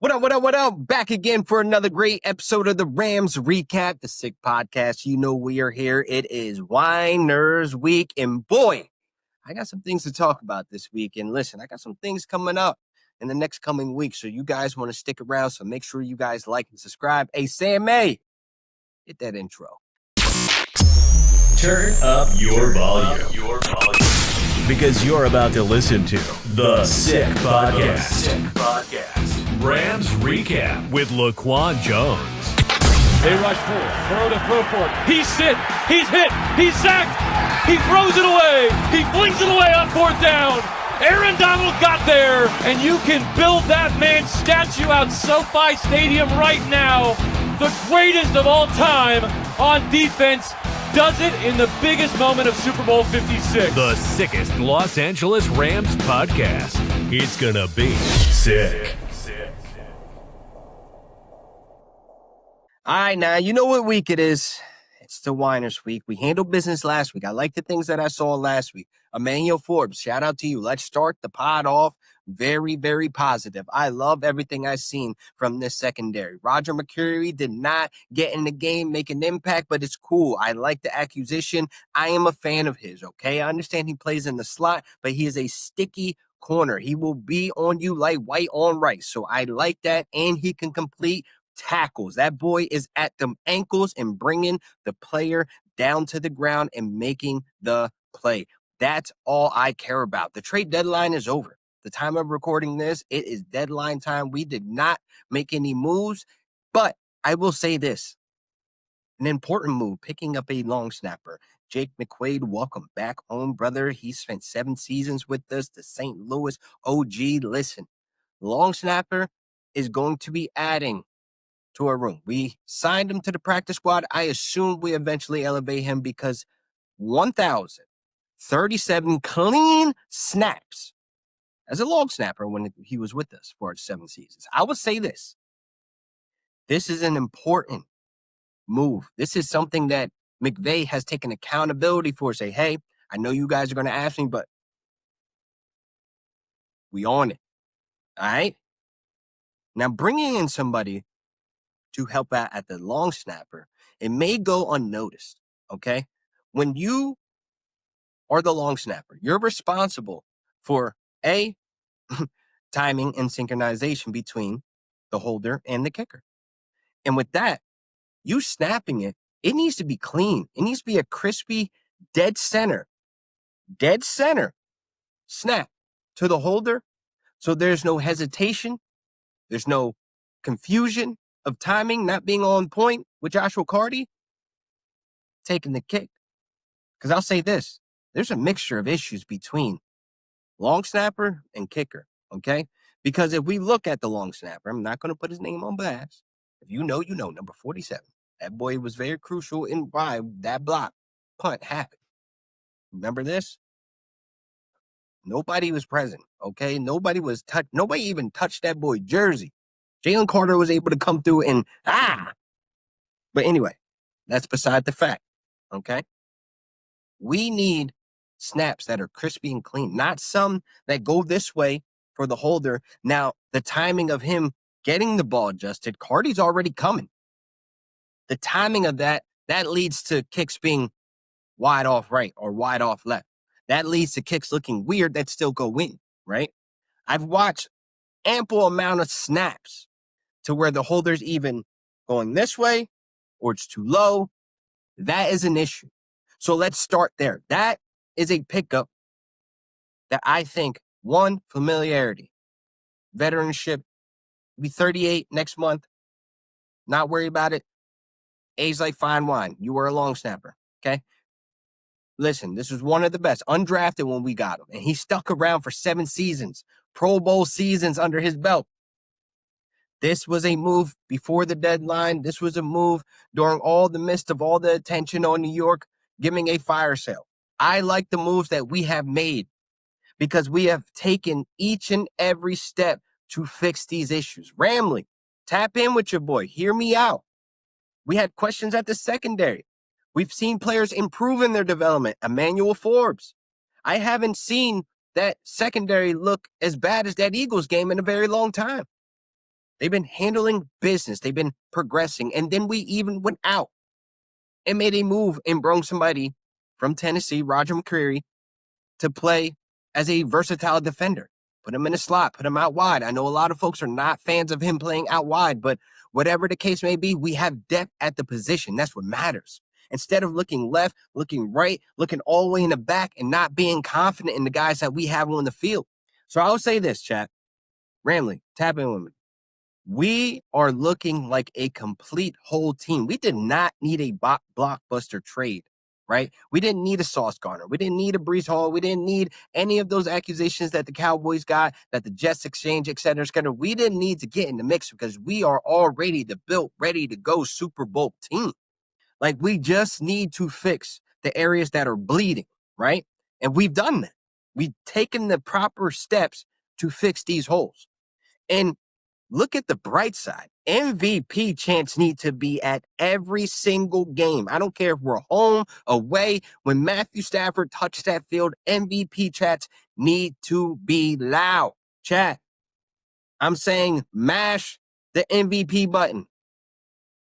What up? Back again for another great episode of the Rams Recap, the Sick Podcast. You know we are here. It is Winers Week, and boy, I got some things to talk about this week. And listen, I got some things coming up in the next coming week, so you guys want to stick around, so make sure you guys like and subscribe. Hey, Sam May, hit that intro. Turn up your volume. Because you're about to listen to The Sick Podcast. Rams Recap with Laquan Jones. They rush forward. Burrow to throw for it. He's hit. He's hit. He's sacked. He throws it away. He flings it away on fourth down. Aaron Donald got there, and you can build that man's statue out SoFi Stadium right now. The greatest of all time on defense does it in the biggest moment of Super Bowl 56. The sickest Los Angeles Rams podcast. It's gonna be sick. All right, now, you know what week it is. It's the Winers Week. We handled business last week. I like the things that I saw last week. Emmanuel Forbes, shout out to you. Let's start the pod off very, very positive. I love everything I've seen from this secondary. Roger McCreary did not get in the game, make an impact, but it's cool. I like the acquisition. I am a fan of his, okay? I understand he plays in the slot, but he is a sticky corner. He will be on you like white on rice. So I like that, and he can complete tackles. That boy is at the ankles and bringing the player down to the ground and making the play. That's all I care about. The trade deadline is over. The time of recording this, it is deadline time. We did not make any moves, but I will say this. An important move, picking up a long snapper. Jake McQuaid, welcome back home, brother. He spent 7 seasons with us, the St. Louis OG. Listen, long snapper is going to be adding to our room. We signed him to the practice squad. I assume we eventually elevate him because 1,037 clean snaps as a long snapper when he was with us for 7 seasons. I will say this. This is an important move. This is something that McVay has taken accountability for. Say, hey, I know you guys are going to ask me, but we on it. All right? Now, bringing in somebody to help out at the long snapper, it may go unnoticed, okay? When you are the long snapper, you're responsible for timing and synchronization between the holder and the kicker. And with that, you snapping it, it needs to be clean. It needs to be a crispy, dead center snap to the holder. So there's no hesitation. There's no confusion of timing not being on point with Joshua Carty taking the kick. Because I'll say this, there's a mixture of issues between long snapper and kicker, okay? Because if we look at the long snapper, I'm not going to put his name on blast. If you know, number 47. That boy was very crucial in why that block punt happened. Remember this? Nobody was present, okay? Nobody even touched that boy jersey. Jalen Carter was able to come through and But anyway, that's beside the fact, okay? We need snaps that are crispy and clean, not some that go this way for the holder. Now, the timing of him getting the ball adjusted, Carty's already coming. The timing of that leads to kicks being wide off right or wide off left. That leads to kicks looking weird that still go in, right? I've watched ample amount of snaps to where the holder's even going this way or it's too low. That is an issue. So let's start there. That is a pickup that I think, one, familiarity, veteranship, be 38 next month, not worry about it. Age like fine wine. You were a long snapper, okay? Listen, this was one of the best, undrafted when we got him, and he stuck around for 7 seasons, Pro Bowl seasons under his belt. This was a move before the deadline. This was a move during all the midst of all the attention on New York, giving a fire sale. I like the moves that we have made because we have taken each and every step to fix these issues. Ramley, tap in with your boy. Hear me out. We had questions at the secondary. We've seen players improve in their development. Emmanuel Forbes. I haven't seen that secondary look as bad as that Eagles game in a very long time. They've been handling business. They've been progressing. And then we even went out and made a move and brought somebody from Tennessee, Roger McCreary, to play as a versatile defender. Put him in a slot, put him out wide. I know a lot of folks are not fans of him playing out wide, but whatever the case may be, we have depth at the position. That's what matters. Instead of looking left, looking right, looking all the way in the back and not being confident in the guys that we have on the field. So I would say this, chat. Ramley, tap in with me. We are looking like a complete whole team. We did not need a blockbuster trade, right? We didn't need a Sauce Gardner. We didn't need a Breece Hall. We didn't need any of those accusations that the Cowboys got, that the Jets exchange, et cetera, et cetera. We didn't need to get in the mix because we are already the built, ready to go Super Bowl team. Like, we just need to fix the areas that are bleeding, right? And we've done that. We've taken the proper steps to fix these holes. And look at the bright side. MVP chants need to be at every single game. I don't care if we're home, away. When Matthew Stafford touched that field, MVP chats need to be loud. Chat, I'm saying mash the MVP button.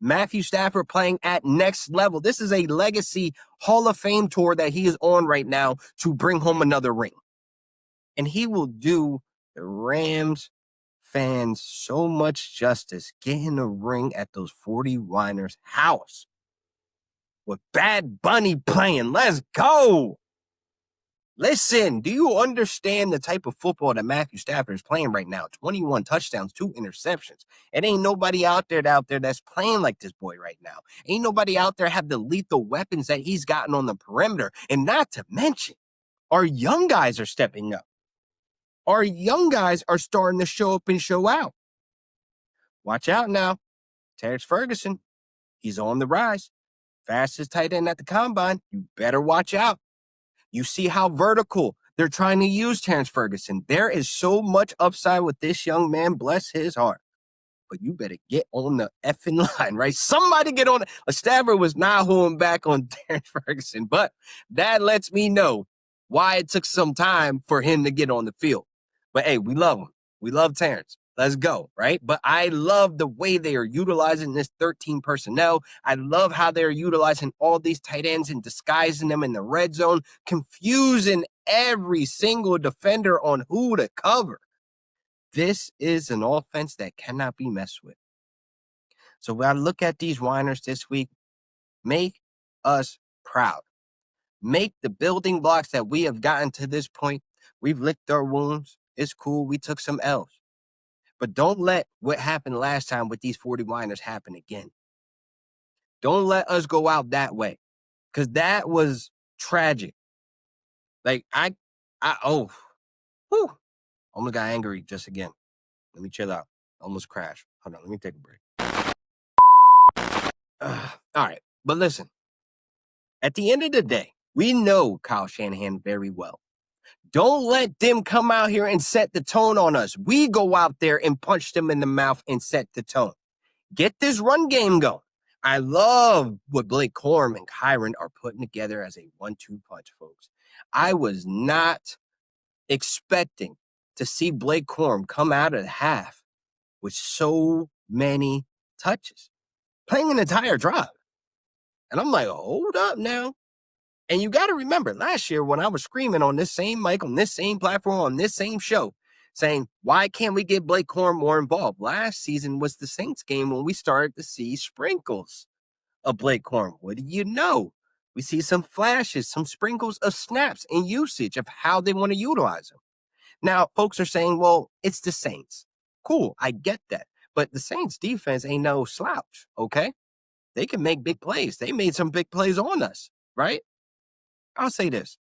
Matthew Stafford playing at next level. This is a legacy Hall of Fame tour that he is on right now to bring home another ring. And he will do the Rams fans so much justice getting a ring at those 49ers house with Bad Bunny playing. Let's go. Listen, do you understand the type of football that Matthew Stafford is playing right now? 21 touchdowns, 2 interceptions. It ain't nobody out there that's playing like this boy right now. Ain't nobody out there have the lethal weapons that he's gotten on the perimeter. And not to mention, our young guys are stepping up. Our young guys are starting to show up and show out. Watch out now. Terrence Ferguson, he's on the rise. Fastest tight end at the combine. You better watch out. You see how vertical they're trying to use Chants Ferguson. There is so much upside with this young man. Bless his heart. But you better get on the effing line, right? Somebody get on it. Stafford was not holding back on Chants Ferguson, but that lets me know why it took some time for him to get on the field. But hey, we love him. We love Terrence. Let's go, right? But I love the way they are utilizing this 13 personnel. I love how they're utilizing all these tight ends and disguising them in the red zone, confusing every single defender on who to cover. This is an offense that cannot be messed with. So when I look at these whiners this week, make us proud. Make the building blocks that we have gotten to this point. We've licked our wounds. It's cool. We took some L's. But don't let what happened last time with these 49ers happen again. Don't let us go out that way. Because that was tragic. Like, almost got angry just again. Let me chill out. Almost crashed. Hold on, let me take a break. All right, but listen. At the end of the day, we know Kyle Shanahan very well. Don't let them come out here and set the tone on us. We go out there and punch them in the mouth and set the tone. Get this run game going. I love what Blake Corum and Kyron are putting together as a 1-2 punch, folks. I was not expecting to see Blake Corum come out of the half with so many touches, playing an entire drive. And I'm like, hold up now. And you got to remember, last year when I was screaming on this same mic, on this same platform, on this same show, saying, why can't we get Blake Corum more involved? Last season was the Saints game when we started to see sprinkles of Blake Corum. What do you know? We see some flashes, some sprinkles of snaps and usage of how they want to utilize him. Now, folks are saying, well, it's the Saints. Cool, I get that. But the Saints defense ain't no slouch, okay? They can make big plays. They made some big plays on us, right? I'll say this.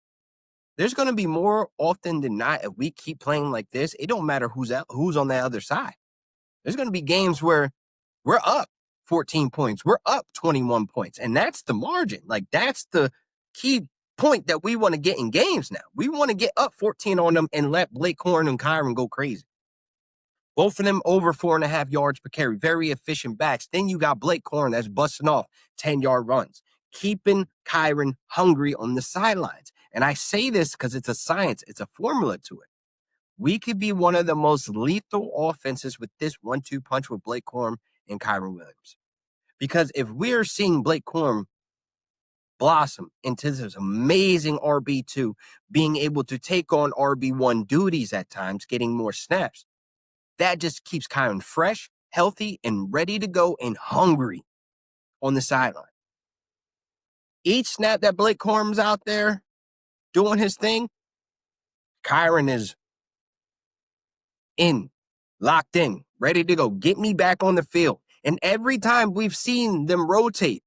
There's going to be more often than not, if we keep playing like this, it don't matter who's on the other side. There's going to be games where we're up 14 points. We're up 21 points. And that's the margin. Like, that's the key point that we want to get in games now. We want to get up 14 on them and let Blake Corum and Kyron go crazy. Both of them over 4.5 yards per carry. Very efficient backs. Then you got Blake Corum that's busting off 10-yard runs, keeping Kyron hungry on the sidelines. And I say this because it's a science. It's a formula to it. we could be one of the most lethal offenses with this 1-2 punch with Blake Corum and Kyron Williams. Because if we're seeing Blake Corum blossom into this amazing RB2, being able to take on RB1 duties at times, getting more snaps, that just keeps Kyron fresh, healthy, and ready to go and hungry on the sideline. Each snap that Blake Corum's out there doing his thing, Kyron is locked in, ready to go. Get me back on the field. And every time we've seen them rotate,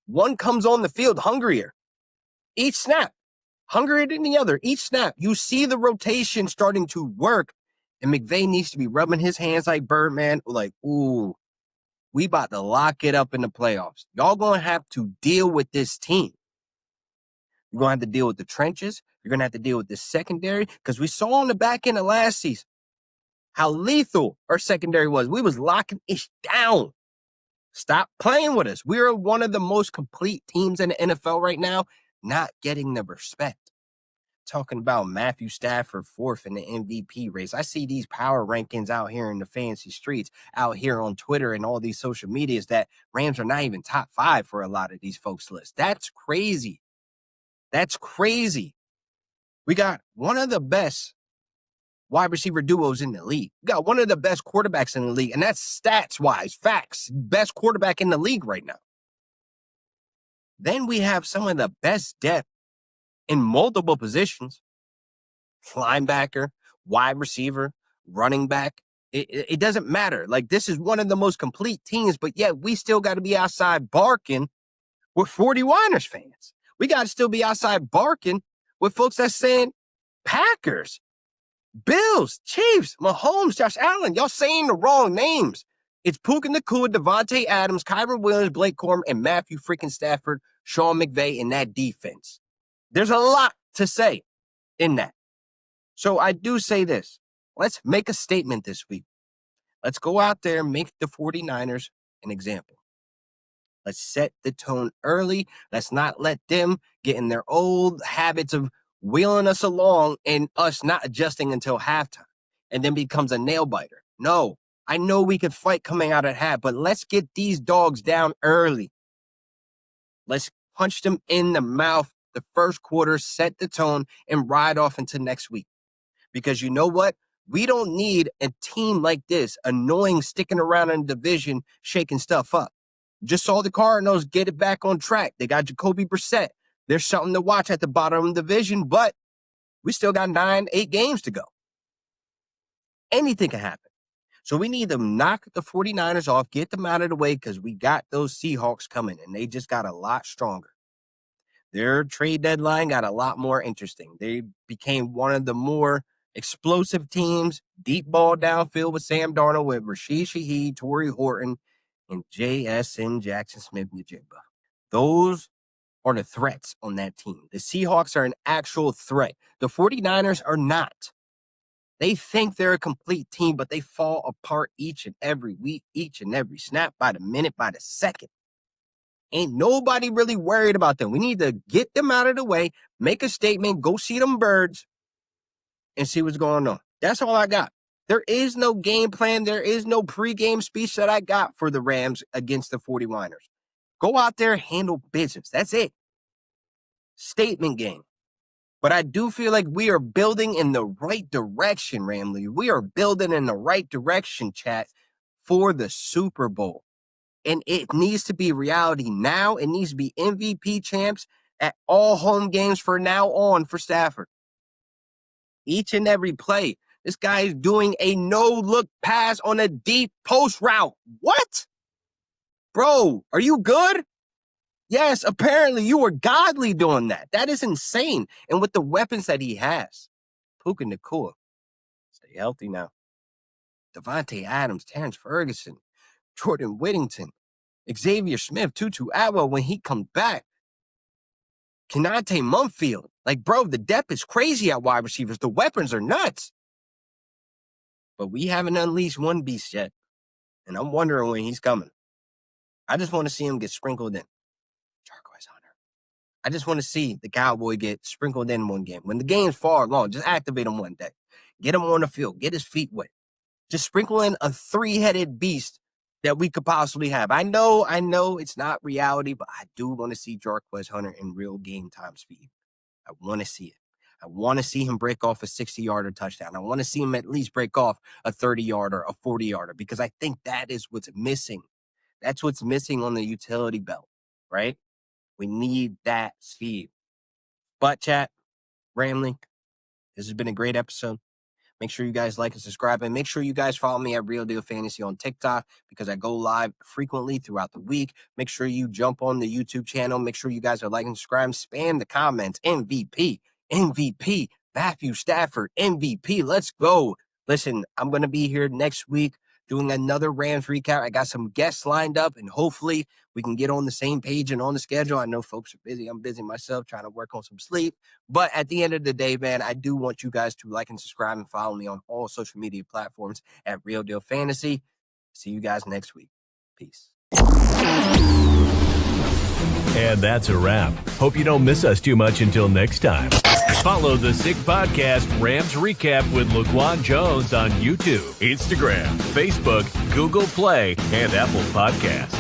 one comes on the field hungrier. Each snap, hungrier than the other. Each snap, you see the rotation starting to work. And McVay needs to be rubbing his hands like Birdman, like, ooh, we about to lock it up in the playoffs. Y'all going to have to deal with this team. You're going to have to deal with the trenches. You're going to have to deal with the secondary, because we saw on the back end of last season how lethal our secondary was. We was locking it down. Stop playing with us. We're one of the most complete teams in the NFL right now, not getting the respect. Talking about Matthew Stafford fourth in the MVP race. I see these power rankings out here in the fancy streets, out here on Twitter and all these social medias, that Rams are not even top 5 for a lot of these folks' lists. That's crazy. That's crazy. We got one of the best wide receiver duos in the league. We got one of the best quarterbacks in the league, and that's stats-wise, facts. Best quarterback in the league right now. Then we have some of the best depth in multiple positions. Linebacker, wide receiver, running back. It doesn't matter. Like, this is one of the most complete teams, but yet we still got to be outside barking with 49ers fans. We got to still be outside barking with folks that's saying Packers, Bills, Chiefs, Mahomes, Josh Allen. Y'all saying the wrong names. It's Puka Nacua, Devontae Adams, Kyron Williams, Blake Corum, and Matthew freaking Stafford, Sean McVay in that defense. There's a lot to say in that. So I do say this. Let's make a statement this week. Let's go out there and make the 49ers an example. Let's set the tone early. Let's not let them get in their old habits of wheeling us along and us not adjusting until halftime, and then becomes a nail biter. No, I know we can fight coming out at half, but let's get these dogs down early. Let's punch them in the mouth the first quarter, set the tone, and ride off into next week. Because you know what? We don't need a team like this, annoying, sticking around in the division, shaking stuff up. Just saw the Cardinals get it back on track. They got Jacoby Brissett. There's something to watch at the bottom of the division, but we still got 8 games to go. Anything can happen. So we need to knock the 49ers off, get them out of the way, because we got those Seahawks coming, and they just got a lot stronger. Their trade deadline got a lot more interesting. They became one of the more explosive teams, deep ball downfield with Sam Darnold, with Rashid Shaheed, Torrey Horton, and J.S.N. Jackson Smith-Njigba. Those are the threats on that team. The Seahawks are an actual threat. The 49ers are not. They think they're a complete team, but they fall apart each and every week, each and every snap, by the minute, by the second. Ain't nobody really worried about them. We need to get them out of the way, make a statement, go see them birds, and see what's going on. That's all I got. There is no game plan. There is no pregame speech that I got for the Rams against the 49ers. Go out there, handle business. That's it. Statement game. But I do feel like we are building in the right direction, Ramley. We are building in the right direction, chat, for the Super Bowl. And it needs to be reality now. It needs to be MVP champs at all home games from now on for Stafford. Each and every play, this guy is doing a no-look pass on a deep post route. What? Bro, are you good? Yes, apparently you were godly doing that. That is insane. And with the weapons that he has, Puka Nacua, stay healthy now. Devontae Adams, Terrence Ferguson, Jordan Whittington, Xavier Smith, Tutu Atwell when he comes back. Kenate Mumfield. Like, bro, the depth is crazy at wide receivers. The weapons are nuts. But we haven't unleashed one beast yet. And I'm wondering when he's coming. I just want to see him get sprinkled in. Turquoise Hunter. I just want to see the Cowboy get sprinkled in one game. When the game's far along, just activate him one day. Get him on the field. Get his feet wet. Just sprinkle in a 3-headed beast that we could possibly have. I know it's not reality, but I do want to see Jarquez Hunter in real game time speed. I want to see it. I want to see him break off a 60-yarder touchdown. I want to see him at least break off a 30-yarder, a 40-yarder, because I think that is what's missing. That's what's missing on the utility belt, right? We need that speed. But chat, Ramley, this has been a great episode. Make sure you guys like and subscribe, and make sure you guys follow me at Real Deal Fantasy on TikTok because I go live frequently throughout the week. Make sure you jump on the YouTube channel. Make sure you guys are liking and subscribing. Spam the comments. MVP, Matthew Stafford, MVP. Let's go. Listen, I'm going to be here next week doing another Rams recap. I got some guests lined up, and hopefully we can get on the same page and on the schedule. I know folks are busy. I'm busy myself trying to work on some sleep. But at the end of the day, man, I do want you guys to like and subscribe and follow me on all social media platforms at Real Deal Fantasy. See you guys next week. Peace. And that's a wrap. Hope you don't miss us too much until next time. Follow the Sick Podcast Rams Recap with Laquan Jones on YouTube, Instagram, Facebook, Google Play, and Apple Podcasts.